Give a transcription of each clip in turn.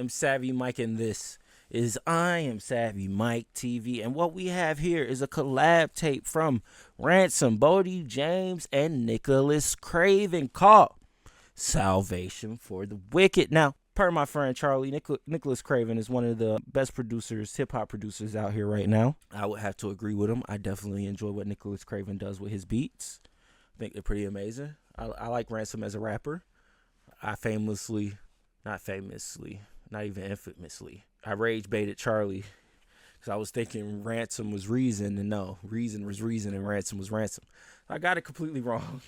am Savvy Mike, and this is I Am Savvy Mike TV. And what we have here is a collab tape from RANSOM, BOLDY, James, and Nicholas Craven called Salvation for the Wicked. Now, per my friend Charlie, Nicholas Craven is one of the best producers, hip-hop producers out here right now. I would have to agree with him. I definitely enjoy what Nicholas Craven does with his beats. I think they're pretty amazing. I like RANSOM as a rapper. I not even infamously, I rage baited Charlie because I was thinking RANSOM was Reason, and no, Reason was Reason and RANSOM was RANSOM. I got it completely wrong.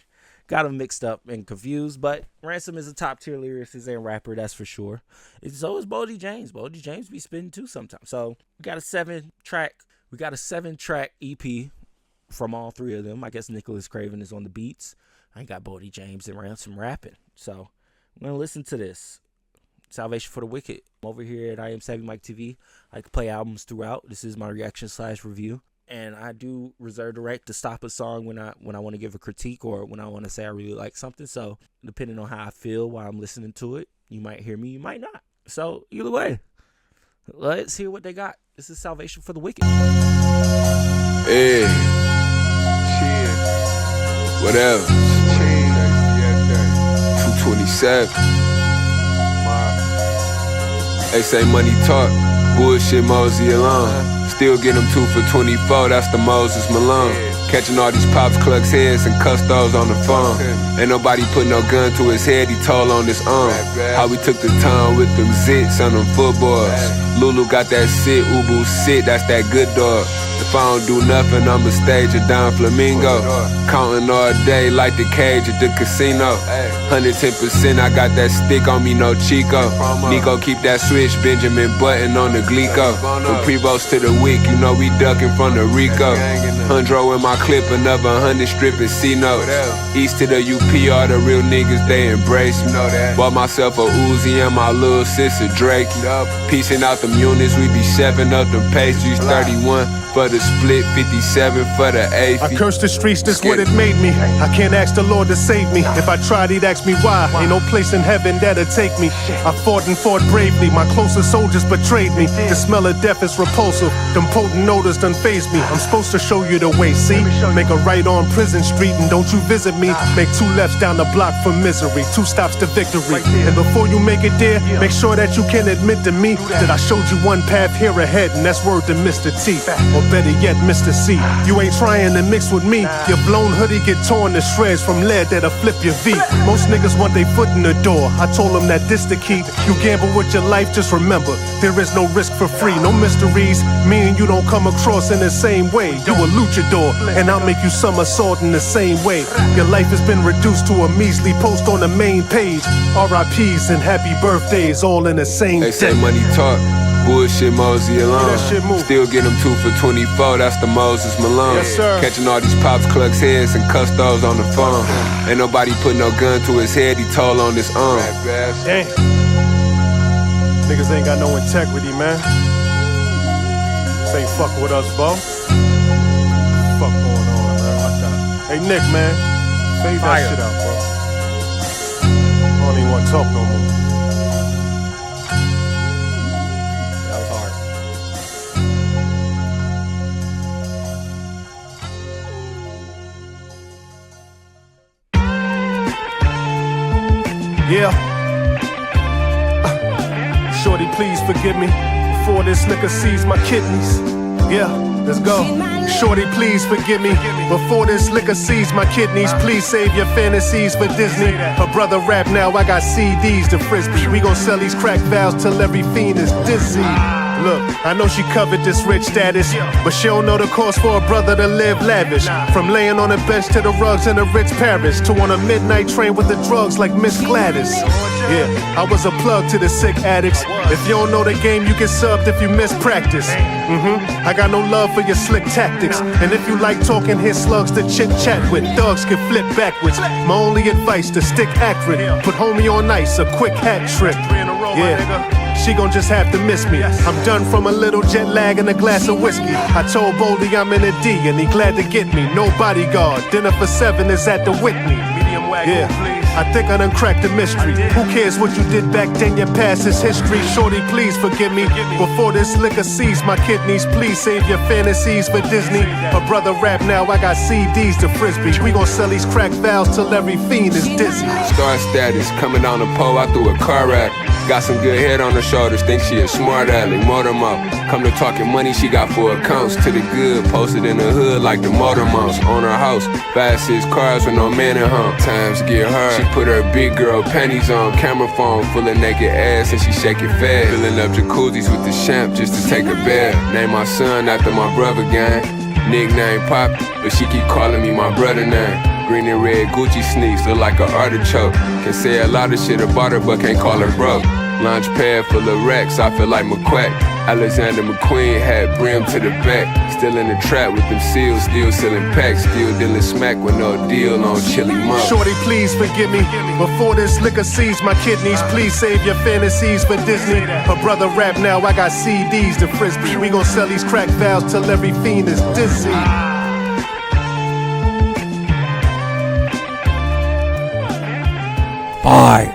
Got them mixed up and confused, but RANSOM is a top tier lyricist and rapper, that's for sure. And so is BOLDY James. BOLDY James be spitting too sometimes. So we got a seven track EP from all three of them. I guess Nicholas Craven is on the beats. I got BOLDY James and RANSOM rapping. So I'm gonna listen to this. Salvation for the Wicked. I'm over here at I Am Savvy Mike TV. I like to play albums throughout. This is my reaction/review. And I do reserve the right to stop a song when I want to give a critique or when I want to say I really like something. So depending on how I feel while I'm listening to it, you might hear me, you might not. So either way, let's hear what they got. This is Salvation for the Wicked. Hey, cheers. Whatever. Cheers. 227. They say money talk, bullshit Mosey alone. Still get them 2 for 24, that's the Moses Malone. Catching all these pops, clucks heads, and custos on the phone. Ain't nobody put no gun to his head, he told on his own. How we took the time with them zits on them footballs. Lulu got that sit, Ubu sit, that's that good dog. If I don't do nothing, I'ma stage a Don Flamingo. Counting all day like the cage at the casino. 110%, I got that stick on me, no Chico. Nico keep that switch, Benjamin Button on the Glico. From Prevost to the Wick, you know we ducking from the Rico. 100 in my clip, another 100 stripping C-notes. East to the UP, all the real niggas, they embrace me. Bought myself a Uzi and my little sister Drake. Piecing out them units, we be chefing up them pastries. 31 for the split, 57 for the A. I curse the streets, this what it made me. I can't ask the Lord to save me. If I tried, he'd ask me why. Ain't no place in heaven that'll take me. I fought and fought bravely. My closest soldiers betrayed me. The smell of death is repulsive. Them potent odors done phased me. I'm supposed to show you the way, see? Make a right on Prison Street and don't you visit me. Make 2 lefts down the block for misery. 2 stops to victory. And before you make it there, make sure that you can admit to me that I showed you one path here ahead, and that's word to Mr. T. Or better yet, Mr. C. You ain't trying to mix with me. Your blown hoodie get torn to shreds from lead that'll flip your V. Most niggas want their foot in the door. I told them that this the key. You gamble with your life, just remember, there is no risk for free, no mysteries. Me and you don't come across in the same way. You a luchador, and I'll make you somersault in the same way. Your life has been reduced to a measly post on the main page. RIPs and happy birthdays all in the same day. They say money talk, bullshit Mosey alone. Still get them 2 for 24, that's the Moses Malone. Yes, sir. Catching all these pops, clucks heads, and custos on the phone. Ain't nobody put no gun to his head, he told on his own. Damn. Niggas ain't got no integrity, man. This ain't fuck with us, bro. Fuck going on, man? Hey, Nick, man. Fade that shit out, bro. I don't even want to talk no more. That was hard. Yeah. Shorty, please forgive me before this liquor sees my kidneys. Yeah, let's go. Shorty, please forgive me before this liquor sees my kidneys. Please save your fantasies for Disney. Her brother rap now, I got CDs to Frisbee. We gon' sell these crack valves till every fiend is dizzy. Look, I know she covered this rich status, but she don't know the cost for a brother to live lavish. From laying on a bench to the rugs in a rich Paris, to on a midnight train with the drugs like Miss Gladys. Yeah, I was a plug to the sick addicts. If you don't know the game, you get subbed if you miss practice. I got no love for your slick tactics. And if you like talking, here's slugs to chit chat with. Thugs can flip backwards. My only advice to stick accurate. Put homie on ice, a quick hat trick. Yeah. She gon' just have to miss me. I'm done from a little jet lag and a glass of whiskey. I told Boldy I'm in a D and he glad to get me. No bodyguard, dinner for 7 is at the Whitney. Medium wagon, please. I think I done cracked the mystery. Who cares what you did back then? Your past is history. Shorty, please forgive me. Before this liquor sees my kidneys, please save your fantasies for Disney. A brother rap now, I got CDs to Frisbee. We gon' sell these crack valves till every fiend is dizzy. Star status, coming down the pole, I threw a car at her. Got some good head on her shoulders, think she a smart aleck. Motor mouth, come to talking money she got 4 accounts. To the good, posted in the hood like the motor mounts. On her house, 5-6 cars with no man in home. Times get hard, she put her big girl panties on. Camera phone full of naked ass and she shake it fast. Filling up jacuzzis with the champ just to take a bath. Name my son after my brother gang. Nickname Pop, but she keep calling me my brother name. Green and red Gucci sneaks, look like an artichoke. Can say a lot of shit about her, but can't call her broke. Launch pad full of racks, I feel like McQuack. Alexander McQueen hat brim to the back. Still in the trap with them seals, still selling packs. Still dealing smack with no deal on chili month. Shorty, please forgive me. Before this liquor sees my kidneys, please save your fantasies for Disney. Her brother rap now, I got CDs to Frisbee. We gon' sell these crack valves till every fiend is dizzy. Fire.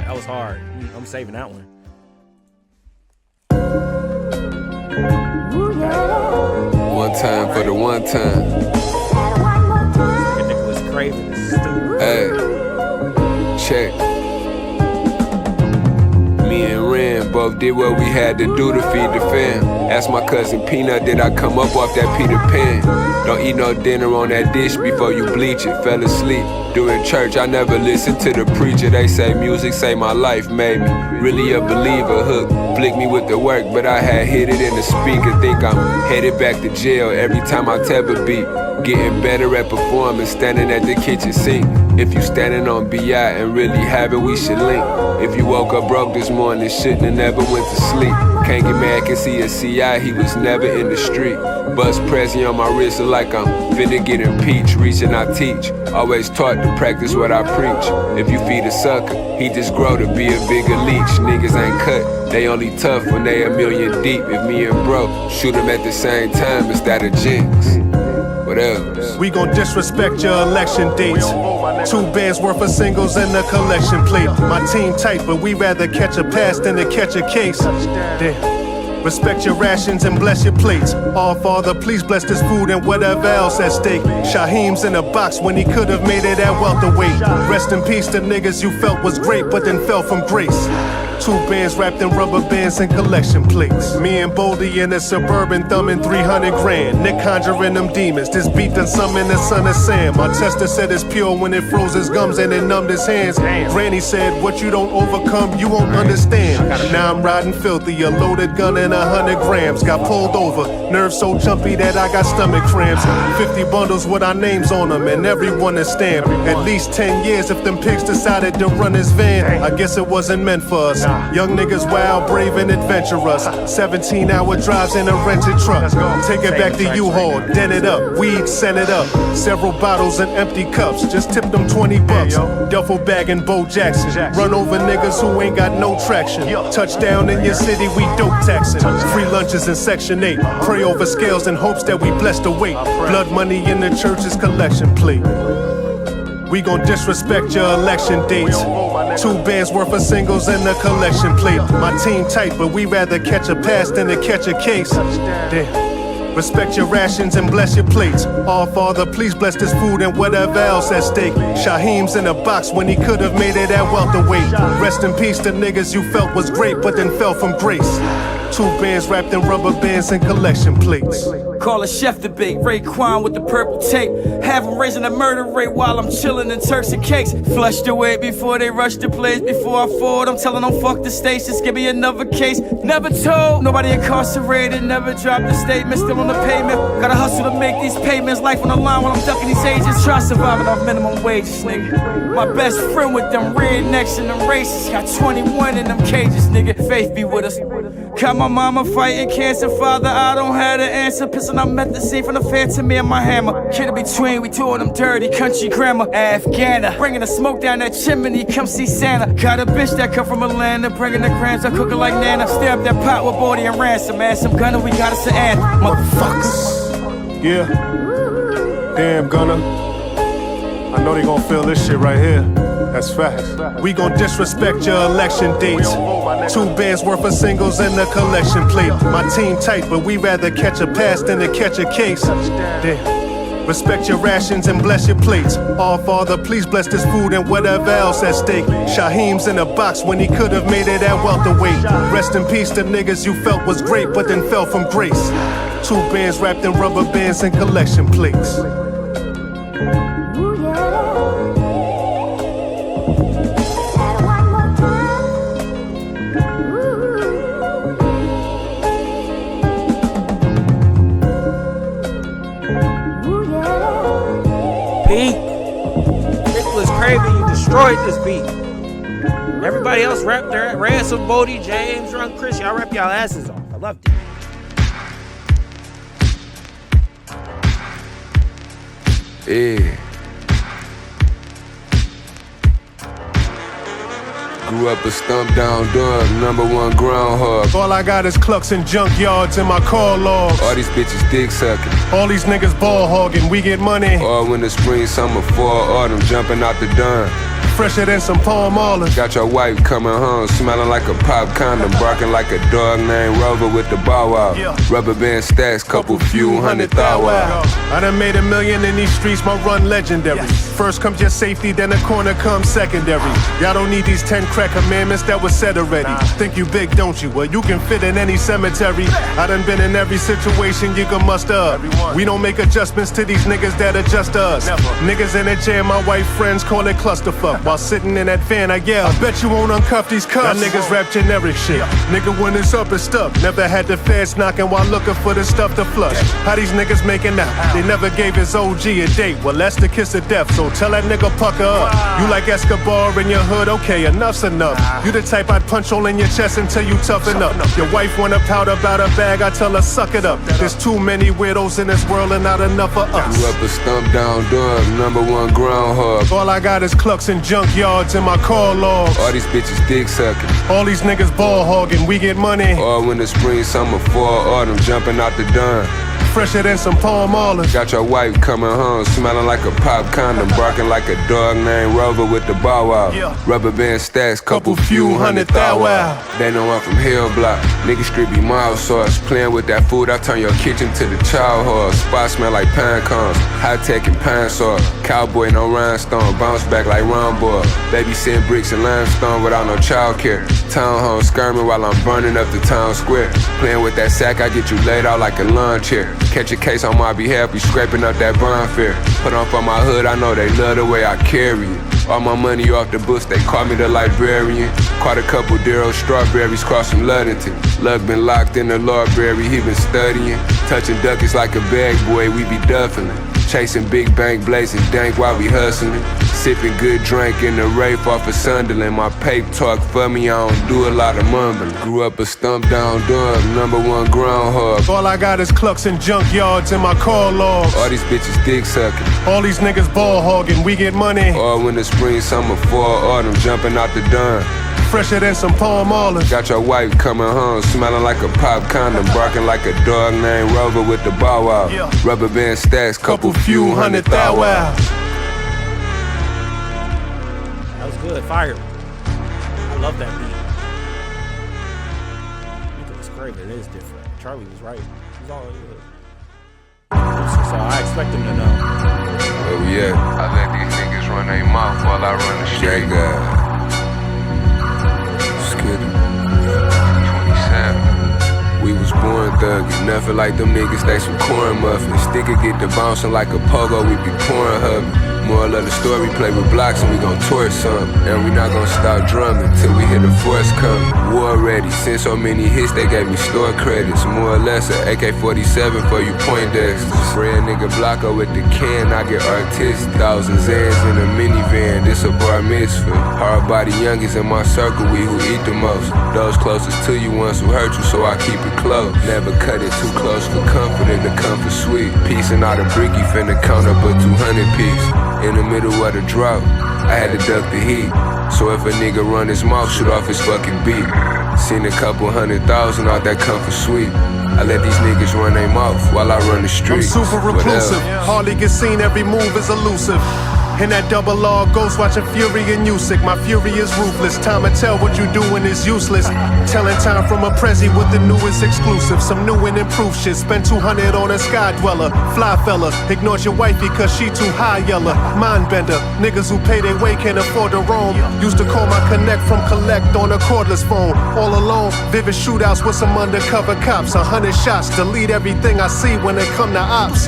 That was hard. I'm saving that one. One time for the one time. Nicholas Craven is stupid. Hey, check. Me and Ren both did what we had to do to feed the fam. Asked my cousin Peanut, did I come up off that Peter Pan? Don't eat no dinner on that dish before you bleach it. Fell asleep during church, I never listened to the preacher. They say music saved my life, made me really a believer. Hook, flick me with the work, but I had hit it in the speaker. Think I'm headed back to jail every time I tap a beat. Getting better at performing, standing at the kitchen sink. If you standing on BI and really have it, we should link. If you woke up broke this morning, shouldn't have never went to sleep. Can't get mad, can see a CI, he was never in the street. Bust Prezi on my wrist, look like I'm finna get impeached. Reaching I teach, always taught to practice what I preach. If you feed a sucker, he just grow to be a bigger leech. Niggas ain't cut, they only tough when they a million deep. If me and bro shoot them at the same time, it's that a jinx. Whatever. We gon' disrespect your election dates. 2 bands worth of singles and a collection plate. My team tight, but we rather catch a pass than to catch a case. Damn. Respect your rations and bless your plates. All Father, please bless this food and whatever else at stake. Shaheem's in a box when he could have made it at welterweight. Rest in peace to niggas you felt was great, but then fell from grace. 2 bands wrapped in rubber bands and collection plates. Me and Boldy in a Suburban thumbing 300 grand. Nick conjuring them demons. This beat done summon the son of Sam. My tester said it's pure when it froze his gums and it numbed his hands. Granny said, what you don't overcome, you won't understand. Now I'm riding filthy, a loaded gun and 100 grams. Got pulled over, nerves so jumpy that I got stomach cramps. 50 bundles with our names on them and everyone is stamped. At least 10 years if them pigs decided to run this van. I guess it wasn't meant for us. Young niggas wild, brave and adventurous. 17-hour drives in a rented truck. Take it back to U-Haul, dent it up, weed, send it up. Several bottles and empty cups, just tip them 20 bucks. Duffel bag and Bo Jackson. Run over niggas who ain't got no traction. Touchdown in your city, we dope taxing. Free lunches in Section 8. Pray over scales in hopes that we bless the weight. Blood money in the church's collection plate. We gon' disrespect your election dates. 2 bands worth of singles and a collection plate. My team tight, but we rather catch a pass than to catch a case. Damn. Respect your rations and bless your plates. All Father, please bless this food and whatever else at stake. Shaheem's in a box when he could have made it at welterweight. Rest in peace to niggas you felt was great, but then fell from grace. 2 bands wrapped in rubber bands and collection plates. Call a chef debate, Raekwon with the purple tape. Have him raising the murder rate while I'm chilling in Turks and Cakes. Flushed away before they rush the place. Before I forward, I'm telling them fuck the state, just give me another case. Never told, nobody incarcerated, never dropped a statement, still on the pavement. Gotta hustle to make these payments, life on the line while I'm ducking these agents. Try surviving off minimum wages, nigga. My best friend with them rednecks and them racists. Got 21 in them cages, nigga. Faith be with us. Got my mama fighting cancer, father, I don't have the answer. Pissing out methazine from the phantom, me and my hammer. Kid in between, we doing them dirty country grammar. Afghana, bringing the smoke down that chimney, come see Santa. Got a bitch that come from Atlanta, bringing the grams, I cook it like Nana. Stir up that pot with BOLDY and RANSOM. Add some gunner, we got us an anthem, motherfuckers. Yeah. Damn, Gunner. I know they gon' feel this shit right here. That's fact. We gon' disrespect your election dates. 2 bands worth of singles in the collection plate. My team tight, but we rather catch a pass than to catch a case. Damn. Respect your rations and bless your plates. All Father, please bless this food and whatever else at stake. Shaheem's in a box when he could've made it at welterweight. Rest in peace to niggas you felt was great, but then fell from grace. 2 bands wrapped in rubber bands and collection plates. Nicholas Craven, you destroyed this beat. Everybody else rapped there. Ransom, BOLDY, James, Drunk Chris, y'all rap y'all asses off. I loved it. Yeah. Grew up a stump down dog, #1 groundhog. All I got is clucks and junkyards in my call logs. All these bitches dick sucking. All these niggas ball hogging, we get money. All winter, spring, summer, fall, autumn, jumping out the dawn. Fresher than some palm olives. Got your wife coming home, smelling like a pop condom, barking like a dog named Rover with the bow wow. Rubber band stacks, couple few $100,000. I done made $1 million in these streets, my run legendary. First comes your safety, then the corner comes secondary. Y'all don't need these 10 crack commandments that was said already. Think you big, don't you? Well, you can fit in any cemetery. I done been in every situation you can muster up. We don't make adjustments to these niggas that adjust to us. Niggas in the jam, my white friends call it clusterfuck. While sitting in that van, I yell, I bet you won't uncuff these cuffs. Y'all niggas rap generic shit. Nigga, when it's up, it's stuck. Never had the feds knocking while looking for the stuff to flush. How these niggas making out? They never gave his OG a date. Well, that's the kiss of death, so tell that nigga pucker up. You like Escobar in your hood? Okay, enough's enough. You the type I'd punch all in your chest until you toughen up. Your wife wanna pout about a bag, I tell her suck it up. There's too many weirdos in this world and not enough for us. Grew up a stump down dog, #1 groundhog. All I got is clucks and junkyards in my call logs. All these bitches dick sucking. All these niggas ball hogging, we get money. All winter, spring, summer, fall, autumn, jumping out the dawn. Fresher than some palm olives. Got your wife coming home, smelling like a pop condom, barking like a dog named Rover with the bow wow. Rubber band stacks, couple few $100,000. They know I'm from Hill Block. Niggas street be mild sauce. Playing with that food, I turn your kitchen to the child horse. Spot smell like pine cones, high tech and pine sauce. Cowboy, no rhinestone, bounce back like Rumboy. Babysitting bricks and limestone without no child care. Townhome skirming while I'm burning up the town square. Playing with that sack, I get you laid out like a lawn chair. Catch a case on my behalf, we scraping up that bond fare. Put on for my hood, I know they love the way I carry it. All my money off the books, they call me the librarian. Caught a couple Darrow strawberries crossing Ludington. Lug been locked in the library, he been studying. Touching duckies like a bag boy, we be duffing. Chasing big bank, blazing dank while we hustling. Sipping good drink in the Rafe off of Sunderland. My paper talk for me, I don't do a lot of mumbling. Grew up a stump down dog, #1 groundhog. All I got is clucks and junkyards in my call logs. All these bitches dick sucking. All these niggas ball hogging, we get money. All winter, spring, summer, fall, autumn, jumping out the dawn. Fresher than some palm olives. Got your wife coming home, smelling like a pop condom, barking like a dog named Rover with the bow wow. Rubber band stacks, couple few $100,000. That was good. Fire. I love that beat. Nicholas Craven, it is different. Charlie was right. He's all good. So I expect him to know. Oh yeah. I let these niggas run their mouth while I run the street. Skitty. 27. We was born thuggin', nothing like them niggas, they some corn muffins. Sticker get to bouncing like a pogo, we be pouring hubbin'. Moral of the story, play with blocks and we gon' torch some. And we not gon' stop drumming till we hear the force come. War ready, since so many hits they gave me store credits. More or less a AK-47 for you Poindexters. Spray a nigga Blocko with the can, I get artistic. Thousands Zans in a minivan, this a bar mitzvah. Hard body youngins in my circle, we who eat the most. Those closest to you ones who hurt you, so I keep it close. Never cut it too close for comfort and the comfort sweet. Piecing out a bricky, finna count up a 200 piece. In the middle of the drought, I had to duck the heat. So if a nigga run his mouth, shoot off his fucking beat. Seen a couple $100,000 out that comfort suite. I let these niggas run their mouth while I run the streets. I'm super reclusive, hardly get seen, every move is elusive. In that double R ghost watching Fury and Usyk. My fury is ruthless. Time to tell what you doing is useless. Telling time from a Prezi with the newest exclusive. Some new and improved shit. Spend 200 on a sky dweller. Fly fella. Ignores your wifey cause she too high yella. Mind bender. Niggas who pay their way can't afford to roam. Used to call my connect from collect on a cordless phone. All alone. Vivid shootouts with some undercover cops. 100 shots. Delete everything I see when they come to ops.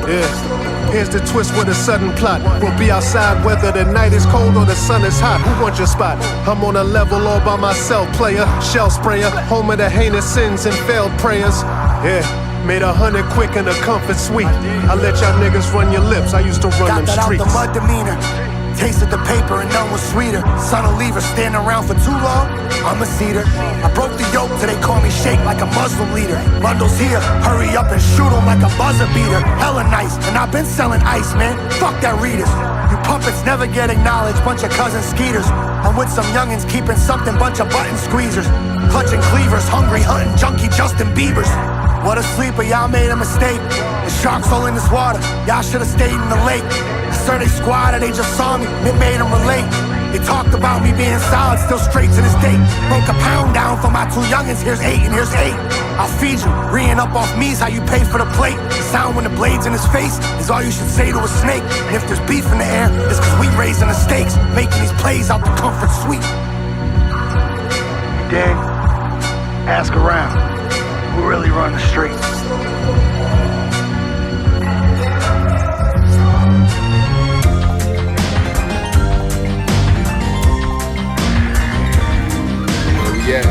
Yeah. Here's the twist with a sudden plot. We'll be outside whether the night is cold or the sun is hot. Who wants your spot? I'm on a level all by myself, player. Shell sprayer, home of the heinous sins and failed prayers. Yeah, made 100 quick in a comfort suite. I let y'all niggas run your lips, I used to run them streets. Got that out the mud demeanor. Tasted the paper and none was sweeter. Son of leaver standing around for too long, I'm a cedar. I broke the yoke till they call me shake like a Muslim leader. Bundles here, hurry up and shoot 'em like a buzzer beater. Hella nice, and I've been selling ice, man. Fuck that readers. You puppets never get acknowledged, bunch of cousin skeeters. I'm with some youngins keeping something, bunch of button squeezers. Clutching cleavers, hungry hunting junkie Justin Biebers. What a sleeper, y'all made a mistake. The sharks all in this water, y'all should've stayed in the lake. Sir, they squatted, they just saw me, it made them relate. They talked about me being solid, still straight to this date. Broke a pound down for my two youngins, here's 8 and here's 8. I'll feed you, reeing up off me's how you pay for the plate. The sound when the blade's in his face is all you should say to a snake. And if there's beef in the air, it's cause we raising the stakes, making these plays out the comfort suite. You dig? Ask around, who really run the streets? Yeah.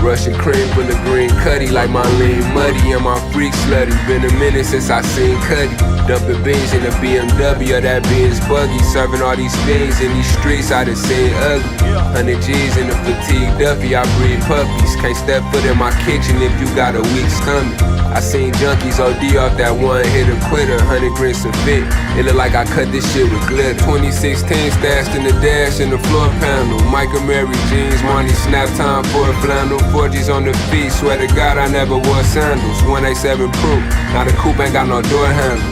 Russian cream full of green cutty like my lean muddy and my freak slutty. Been a minute since I seen Cuddy. Dumping beans in a BMW or that Benz buggy. Serving all these fiends in these streets I done seen ugly. 100 G's in a fatigue Duffy, I breed puppies. Can't step foot in my kitchen if you got a weak stomach. I seen junkies OD off that one hitter quitter. 100 grins a fit, it look like I cut this shit with glitter. 2016 stashed in the dash in the floor panel. Michael Mary jeans, money snap time for a flannel. 4G's on the feet, swear to God I never wore sandals. 187 proof, now the coupe ain't got no door handles.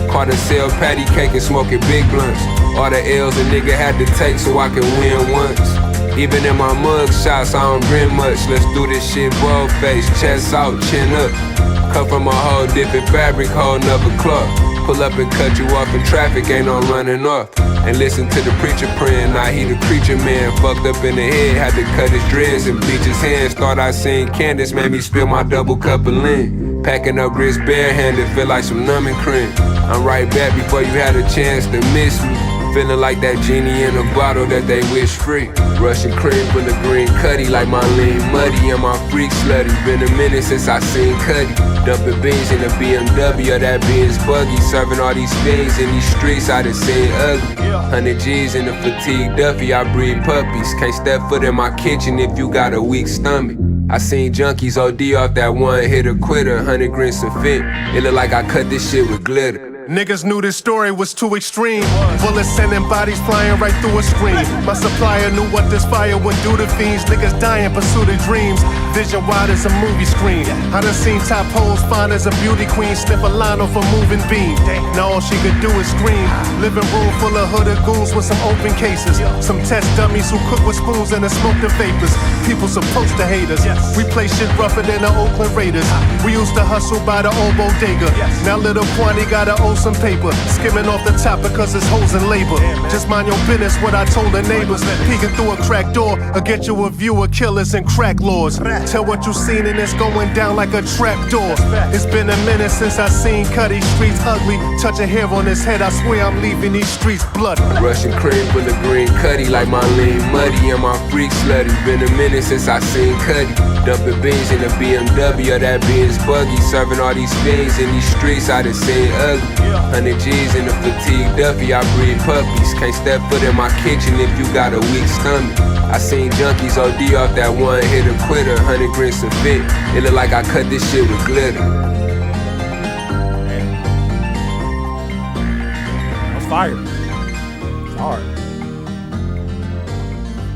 Caught a sell patty cake and smoking big blunts. All the L's a nigga had to take so I can win once. Even in my mug shots, I don't grin much. Let's do this shit bold face, chest out, chin up. Come from a whole different fabric, whole nother cloth. Pull up and cut you off in traffic, ain't no running off. And listen to the preacher praying, now he the creature man. Fucked up in the head, had to cut his dreads and bleach his hands. Thought I seen Candace, made me spill my double cup of lean. Packing up grits barehanded, feel like some numbing cream. I'm right back before you had a chance to miss me. Feeling like that genie in a bottle that they wish free. Russian cream full of green cutty like my lean muddy and my freak slutty. Been a minute since I seen Cuddy. Dumping beans in a BMW or that Benz buggy. Serving all these fiends in these streets I done seen ugly. 100 G's in a fatigue Duffy, I breed puppies. Can't step foot in my kitchen if you got a weak stomach. I seen junkies OD off that one hitter quitter. 100 grins a fit, it look like I cut this shit with glitter. Niggas knew this story was too extreme. Bullets sending bodies flying right through a screen. My supplier knew what this fire would do to fiends. Niggas dying, pursuit of dreams. Vision wide as a movie screen. I done seen top hoes fine as a beauty queen. Sniff a line off a moving beam. Now all she could do is scream. Living room full of hooded goons with some open cases. Some test dummies who cook with spoons and smoke the vapors. People supposed to hate us. We play shit rougher than the Oakland Raiders. We used to hustle by the old bodega. Now little Kwani gotta owe some paper. Skimming off the top because it's hoes in labor. Just mind your business, what I told the neighbors. Peeking through a crack door, or get you a view of killers and crack lords. Tell what you seen and it's going down like a trap door. It's been a minute since I seen Cuddy. Streets ugly, touch a hair on his head, I swear I'm leaving these streets bloody. Russian cream full of green cutty like my lean muddy and my freak slutty. Been a minute since I seen Cuddy. Dumping beans in a BMW or that Benz buggy. Serving all these fiends in these streets I done seen ugly. 100 G's in a fatigue Duffy, I breed puppies. Can't step foot in my kitchen if you got a weak stomach. I seen junkies OD off that one hitter quitter. 100 grins a fit, it look like I cut this shit with glitter. That's fire. It's hard.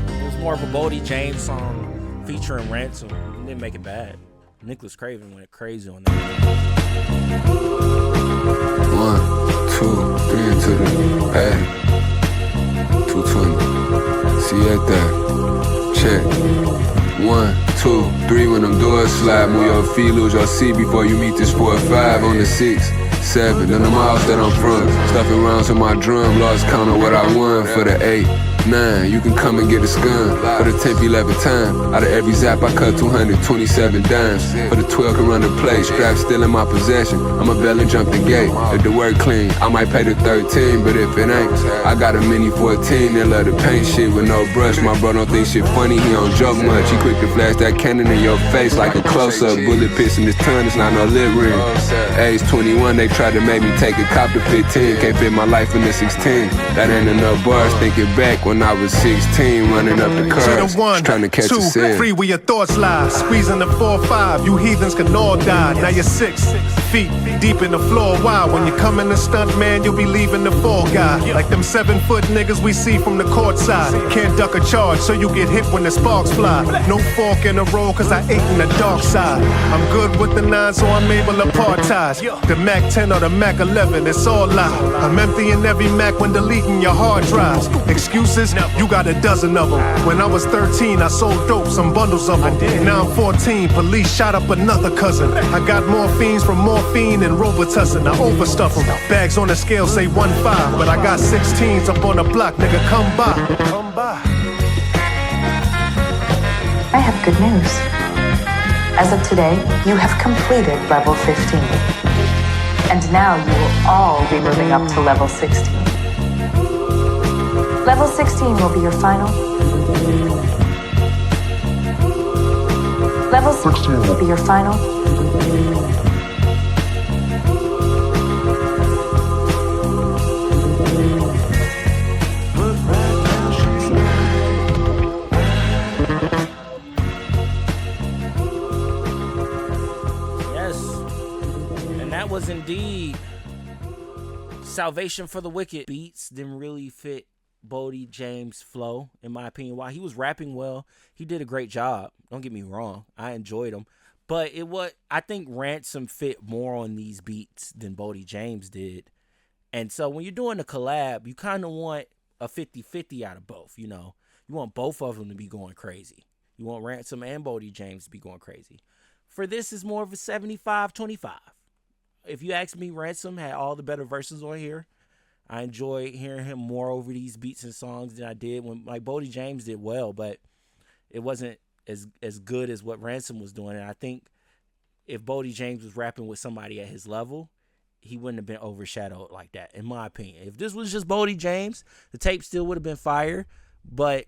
It was more of a BOLDY James song featuring RANSOM. It didn't make it bad. Nicholas Craven went crazy on that. 1, 2, 3 into the pad. 220. See you at that. Check. 1, 2, 3 when them doors slide. Move your feet, lose your seat before you meet this 4 or 5 on the 6, 7. Then the miles that I'm from. Stuffing rounds in my drum. Lost count of what I won for the 8, 9. You can come and get a scun for the 10th, 11th time. Out of every zap I cut 227 dimes. For the 12 can run the play. Strap still in my possession. I'ma bail and jump the gate. If the work clean, I might pay the 13. But if it ain't, I got a mini 14 that love to paint shit with no brush. My bro don't think shit funny, he don't joke much. He quick to flash that cannon in your face like a close-up. Bullet piercing his tongue, it's not no lip ring. Age 21, they tried to make me take a cop to 15. Can't fit my life in the 16. That ain't enough bars, thinking back when I was 16, running up the cars, trying to catch 2, a sale. free where your thoughts lie. Squeezing the 4-5, you heathens can all die. Now you're 6 feet deep in the floor. Why? When you come in the stunt, man, you'll be leaving the fall guy. Like them 7-foot niggas we see from the court side. Can't duck a charge, so you get hit when the sparks fly. No fork in the road, cause I ate in the dark side. I'm good with the 9, so I'm able to partize. The Mac 10 or the Mac 11, it's all lie. I'm emptying every Mac when deleting your hard drives. Excuses? You got a dozen of them. When I was 13, I sold dope, some bundles of them. Now I'm 14, police shot up another cousin. I got morphines from morphine and Robitussin. I overstuff them. Bags on the scale say 1.5, but I got 16s up on the block, nigga, come by. Come by. I have good news. As of today, you have completed level 15. And now you will all be moving up to level 16. Level 16 will be your final. Level 16 will be your final. Yes. And that was indeed Salvation for the Wicked. Beats didn't really fit BOLDY James' flow, in my opinion. While he was rapping well, he did a great job. Don't get me wrong. I enjoyed him. But I think RANSOM fit more on these beats than BOLDY James did. And so when you're doing a collab, you kind of want a 50-50 out of both, you know. You want both of them to be going crazy. You want RANSOM and BOLDY James to be going crazy. For this, is more of a 75-25. If you ask me, RANSOM had all the better verses on here. I enjoy hearing him more over these beats and songs than I did when, like, BOLDY James did well, but it wasn't as good as what RANSOM was doing. And I think if BOLDY James was rapping with somebody at his level, he wouldn't have been overshadowed like that, in my opinion. If this was just BOLDY James, the tape still would have been fire, but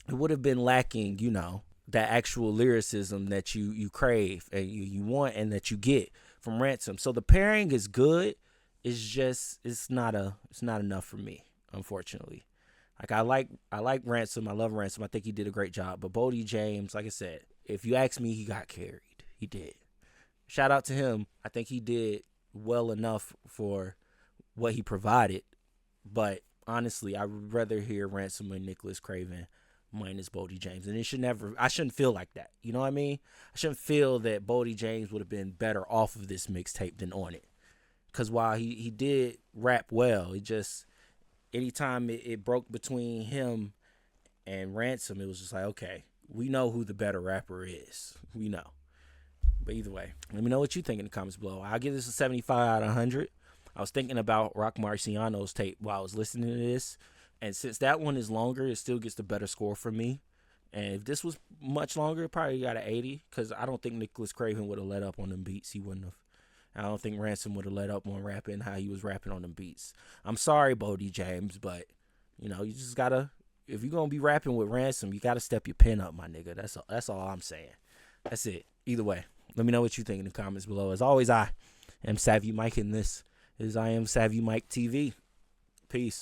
it would have been lacking, you know, that actual lyricism that you crave and you want and that you get from RANSOM. So the pairing is good. It's just it's not enough for me, unfortunately. Like I like RANSOM. I love RANSOM. I think he did a great job. But BOLDY James, like I said, if you ask me, he got carried. He did. Shout out to him. I think he did well enough for what he provided. But honestly, I would rather hear RANSOM and Nicholas Craven minus BOLDY James. And I shouldn't feel like that. You know what I mean? I shouldn't feel that BOLDY James would have been better off of this mixtape than on it. Because while he did rap well, it just, anytime it broke between him and RANSOM, it was just like, okay, we know who the better rapper is. We know. But either way, let me know what you think in the comments below. I'll give this a 75 out of 100. I was thinking about Rock Marciano's tape while I was listening to this. And since that one is longer, it still gets the better score from me. And if this was much longer, it probably got an 80. Because I don't think Nicholas Craven would have let up on them beats. He wouldn't have. I don't think RANSOM would have let up on rapping how he was rapping on them beats. I'm sorry, BOLDY James, but, you know, you just gotta, if you're gonna be rapping with RANSOM, you gotta step your pen up, my nigga. That's all I'm saying. That's it. Either way, let me know what you think in the comments below. As always, I am Savvy Mike, and this is I Am Savvy Mike TV. Peace.